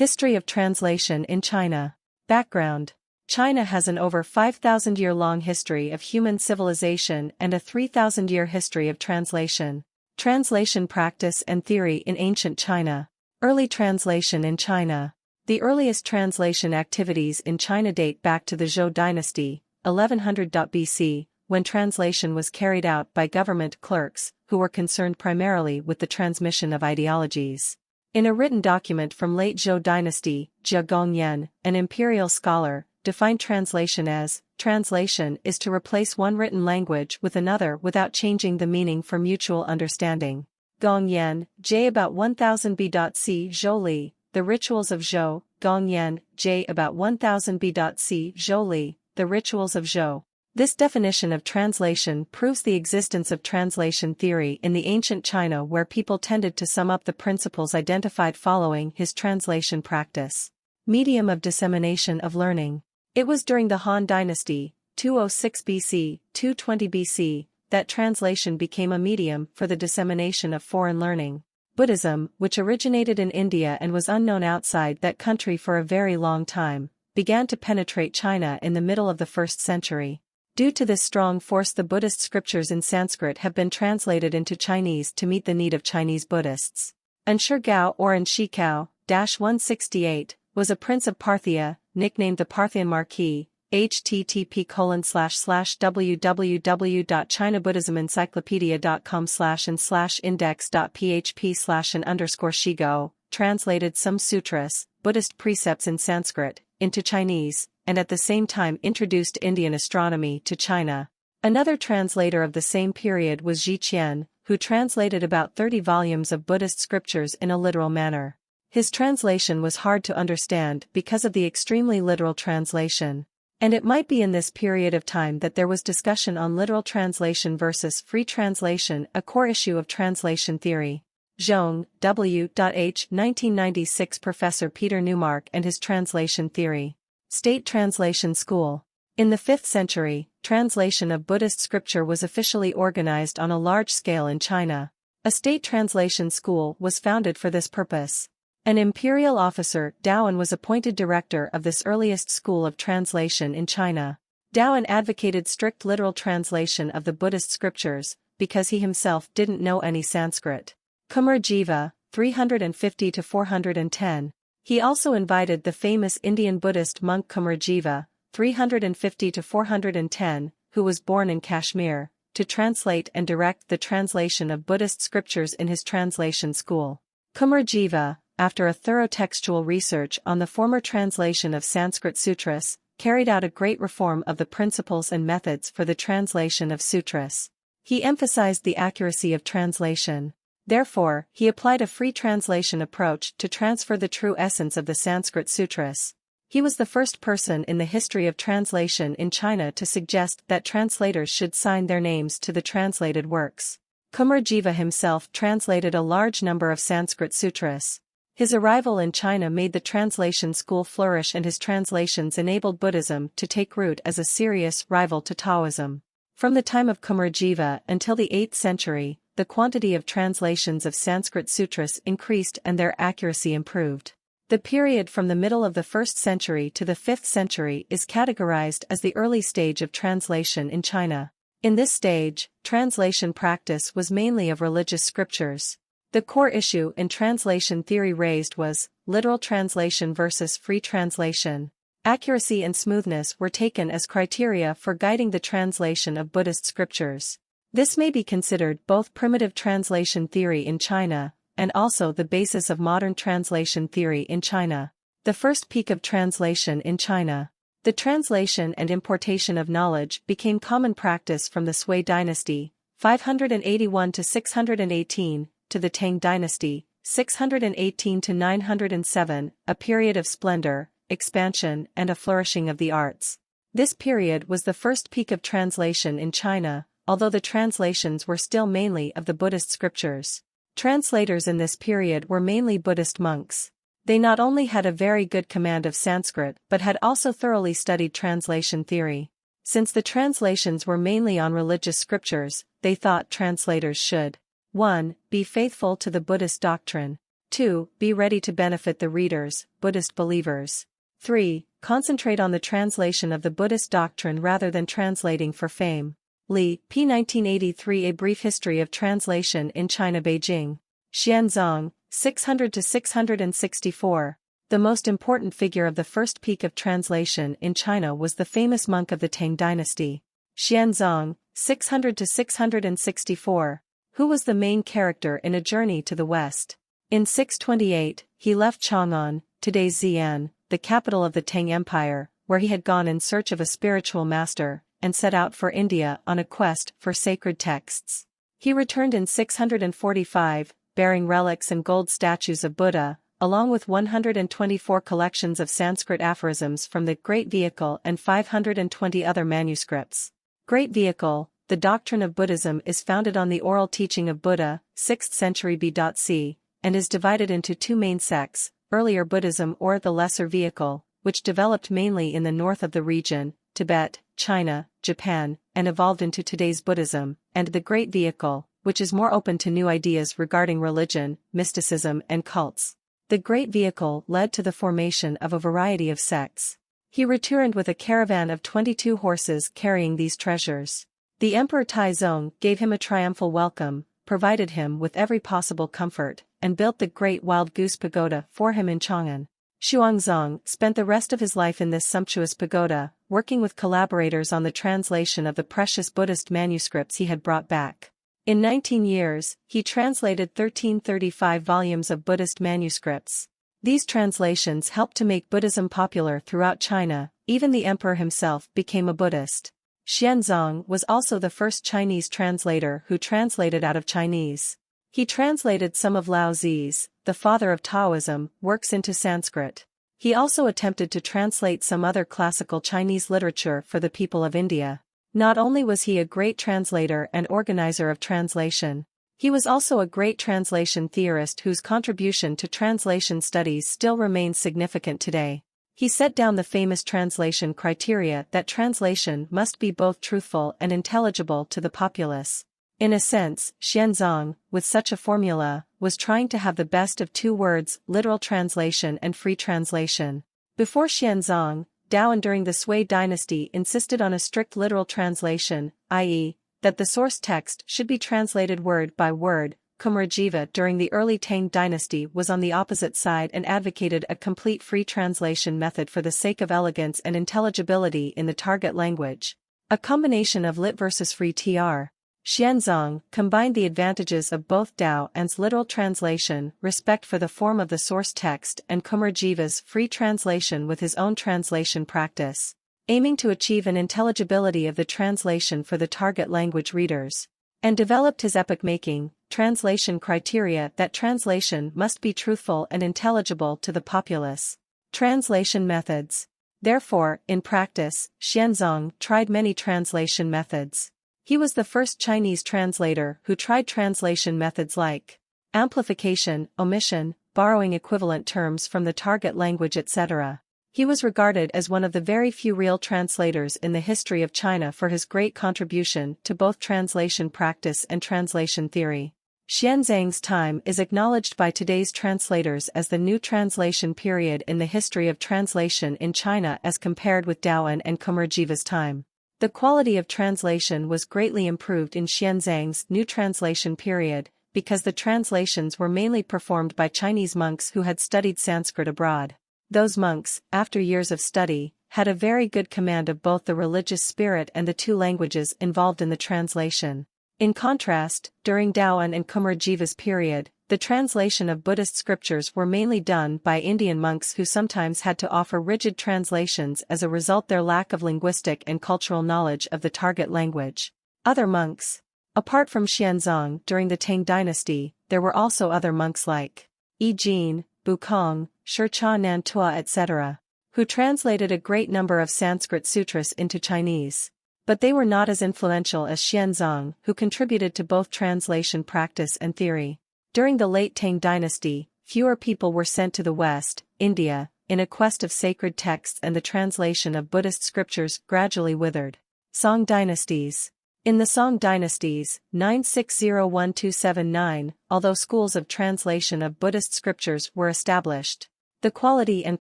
History of translation in China. Background. China has an over 5,000-year-long history of human civilization and a 3,000-year history of translation. Translation practice and theory in ancient China. Early translation in China. The earliest translation activities in China date back to the Zhou dynasty, 1100 BC, when translation was carried out by government clerks, who were concerned primarily with the transmission of ideologies. In a written document from late Zhou dynasty, Jia Gongyan, an imperial scholar, defined translation as, translation is to replace one written language with another without changing the meaning for mutual understanding. Gongyan, J. about 1000 B.C. Zhou Li, The Rituals of Zhou, Gongyan, J. about 1000 B.C. Zhou Li, The Rituals of Zhou. This definition of translation proves the existence of translation theory in the ancient China, where people tended to sum up the principles identified following his translation practice. Medium of dissemination of learning. It was during the Han Dynasty, 206 BC, 220 BC, that translation became a medium for the dissemination of foreign learning. Buddhism, which originated in India and was unknown outside that country for a very long time, began to penetrate China in the middle of the 1st century. Due to this strong force, the Buddhist scriptures in Sanskrit have been translated into Chinese to meet the need of Chinese Buddhists. Anshi Gao or Anshi Kao, 168, was a prince of Parthia, nicknamed the Parthian Marquis. http://www.chinabuddhismencyclopedia.com/and/index.php/an_Shigo, translated some sutras, Buddhist precepts in Sanskrit, into Chinese, and at the same time introduced Indian astronomy to China. Another translator of the same period was Zhi Qian, who translated about 30 volumes of Buddhist scriptures in a literal manner. His translation was hard to understand because of the extremely literal translation. And it might be in this period of time that there was discussion on literal translation versus free translation, a core issue of translation theory. Zhong, W.H. 1996. Professor Peter Newmark and his translation theory. State Translation School. In the 5th century, translation of Buddhist scripture was officially organized on a large scale in China. A state translation school was founded for this purpose. An imperial officer, Daoan, was appointed director of this earliest school of translation in China. Daoan advocated strict literal translation of the Buddhist scriptures, because he himself didn't know any Sanskrit. Kumar Jiva, 350–410. He also invited the famous Indian Buddhist monk Kumar Jiva, 350–410, who was born in Kashmir, to translate and direct the translation of Buddhist scriptures in his translation school. Kumar Jiva, after a thorough textual research on the former translation of Sanskrit sutras, carried out a great reform of the principles and methods for the translation of sutras. He emphasized the accuracy of translation. Therefore, he applied a free translation approach to transfer the true essence of the Sanskrit sutras. He was the first person in the history of translation in China to suggest that translators should sign their names to the translated works. Kumar Jiva himself translated a large number of Sanskrit sutras. His arrival in China made the translation school flourish, and his translations enabled Buddhism to take root as a serious rival to Taoism. From the time of Kumar Jiva until the 8th century, the quantity of translations of Sanskrit sutras increased and their accuracy improved. The period from the middle of the 1st century to the 5th century is categorized as the early stage of translation in China. In this stage, translation practice was mainly of religious scriptures. The core issue in translation theory raised was literal translation versus free translation. Accuracy and smoothness were taken as criteria for guiding the translation of Buddhist scriptures. This may be considered both primitive translation theory in China and also the basis of modern translation theory in China. The first peak of translation in China. The translation and importation of knowledge became common practice from the Sui dynasty, 581–618, to the Tang dynasty, 618–907, a period of splendor, expansion, and a flourishing of the arts. This period was the first peak of translation in China, although the translations were still mainly of the Buddhist scriptures. Translators in this period were mainly Buddhist monks. They not only had a very good command of Sanskrit but had also thoroughly studied translation theory. Since the translations were mainly on religious scriptures, they thought translators should 1. Be faithful to the Buddhist doctrine. 2. Be ready to benefit the readers, Buddhist believers. 3. Concentrate on the translation of the Buddhist doctrine rather than translating for fame. Li, p. 1983. A Brief History of Translation in China. Beijing. Xuanzang, 600–664. The most important figure of the first peak of translation in China was the famous monk of the Tang dynasty, Xuanzang, 600–664, who was the main character in a journey to the west. In 628, he left Chang'an, today's Xi'an, the capital of the Tang Empire, where he had gone in search of a spiritual master, and set out for India on a quest for sacred texts. He returned in 645, bearing relics and gold statues of Buddha, along with 124 collections of Sanskrit aphorisms from the Great Vehicle and 520 other manuscripts. Great Vehicle, the doctrine of Buddhism, is founded on the oral teaching of Buddha, 6th century B.C., and is divided into two main sects: earlier Buddhism or the Lesser Vehicle, which developed mainly in the north of the region, Tibet, China, Japan, and evolved into today's Buddhism, and the Great Vehicle, which is more open to new ideas regarding religion, mysticism, and cults. The Great Vehicle led to the formation of a variety of sects. He returned with a caravan of 22 horses carrying these treasures. The Emperor Taizong gave him a triumphal welcome, provided him with every possible comfort, and built the Great Wild Goose Pagoda for him in Chang'an. Xuanzang spent the rest of his life in this sumptuous pagoda, working with collaborators on the translation of the precious Buddhist manuscripts he had brought back. In 19 years, he translated 1335 volumes of Buddhist manuscripts. These translations helped to make Buddhism popular throughout China. Even the emperor himself became a Buddhist. Xuanzang was also the first Chinese translator who translated out of Chinese. He translated some of Lao Tzu's, the father of Taoism, works into Sanskrit. He also attempted to translate some other classical Chinese literature for the people of India. Not only was he a great translator and organizer of translation, he was also a great translation theorist whose contribution to translation studies still remains significant today. He set down the famous translation criteria that translation must be both truthful and intelligible to the populace. In a sense, Xuanzang, with such a formula, was trying to have the best of two worlds: literal translation and free translation. Before Xuanzang, Daoan during the Sui dynasty insisted on a strict literal translation, i.e., that the source text should be translated word by word. Kumarajiva during the early Tang dynasty was on the opposite side and advocated a complete free translation method for the sake of elegance and intelligibility in the target language. A combination of lit versus free tr. Xuanzang combined the advantages of both Daoan's literal translation, respect for the form of the source text, and Kumarajiva's free translation with his own translation practice, aiming to achieve an intelligibility of the translation for the target language readers, and developed his epoch-making translation criteria that translation must be truthful and intelligible to the populace. Translation methods. Therefore, in practice, Xuanzang tried many translation methods. He was the first Chinese translator who tried translation methods like amplification, omission, borrowing equivalent terms from the target language, etc. He was regarded as one of the very few real translators in the history of China for his great contribution to both translation practice and translation theory. Xuanzang's time is acknowledged by today's translators as the new translation period in the history of translation in China as compared with Daoan and Kumarajiva's time. The quality of translation was greatly improved in Xuanzang's new translation period, because the translations were mainly performed by Chinese monks who had studied Sanskrit abroad. Those monks, after years of study, had a very good command of both the religious spirit and the two languages involved in the translation. In contrast, during Daoan and Kumarajiva's period, the translation of Buddhist scriptures were mainly done by Indian monks who sometimes had to offer rigid translations as a result their lack of linguistic and cultural knowledge of the target language. Other monks. Apart from Xuanzang during the Tang dynasty, there were also other monks like Yi Jin, Bukong, Shircha Nantua, etc., who translated a great number of Sanskrit sutras into Chinese. But they were not as influential as Xuanzang, who contributed to both translation practice and theory. During the late Tang dynasty, fewer people were sent to the West, India, in a quest of sacred texts, and the translation of Buddhist scriptures gradually withered. Song dynasties. In the Song dynasties, 960-1279, although schools of translation of Buddhist scriptures were established, the quality and